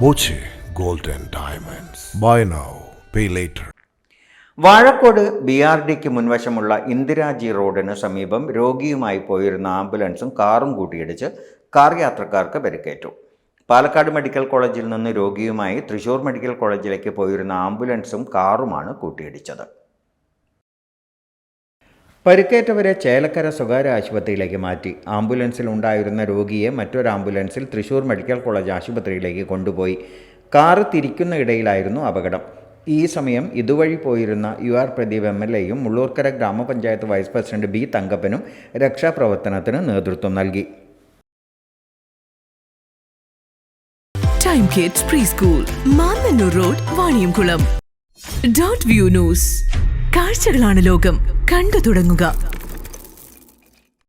Boche Gold and Diamonds. Buy now, pay later. Vazhakkode BRDക്ക് മുൻവശമുള്ള Indiraji റോഡിന് സമീപം രോഗിയുമായി പോയിരുന്ന ആംബുലൻസും കാറും കൂട്ടിയിടിച്ച് കാർ യാത്രക്കാർക്ക് പരിക്കേറ്റു. പാലക്കാട് മെഡിക്കൽ കോളേജിൽ നിന്ന് രോഗിയുമായി തൃശൂർ മെഡിക്കൽ കോളേജിലേക്ക് പോയിരുന്ന ആംബുലൻസും കാറുമാണ് കൂട്ടിയിടിച്ചത്. പരിക്കേറ്റവരെ ചേലക്കര സ്വകാര്യ ആശുപത്രിയിലേക്ക് മാറ്റി. ആംബുലൻസിൽ ഉണ്ടായിരുന്ന രോഗിയെ മറ്റൊരു ആംബുലൻസിൽ തൃശൂർ മെഡിക്കൽ കോളേജ് ആശുപത്രിയിലേക്ക് കൊണ്ടുപോയി. കാറ് തിരിക്കുന്ന ഇടയിലായിരുന്നു അപകടം. ഈ സമയം ഇതുവഴി പോയിരുന്ന UR പ്രദീപ് MLAയും മുള്ളൂർക്കര ഗ്രാമപഞ്ചായത്ത് വൈസ് പ്രസിഡന്റ് B തങ്കപ്പനും രക്ഷാപ്രവർത്തനത്തിന് നേതൃത്വം നൽകി. Time kids pre school, Mannannur road, Vaniyamkulam. .view news. കാഴ്ചകളാണ് ലോകം, കണ്ടു തുടങ്ങുക.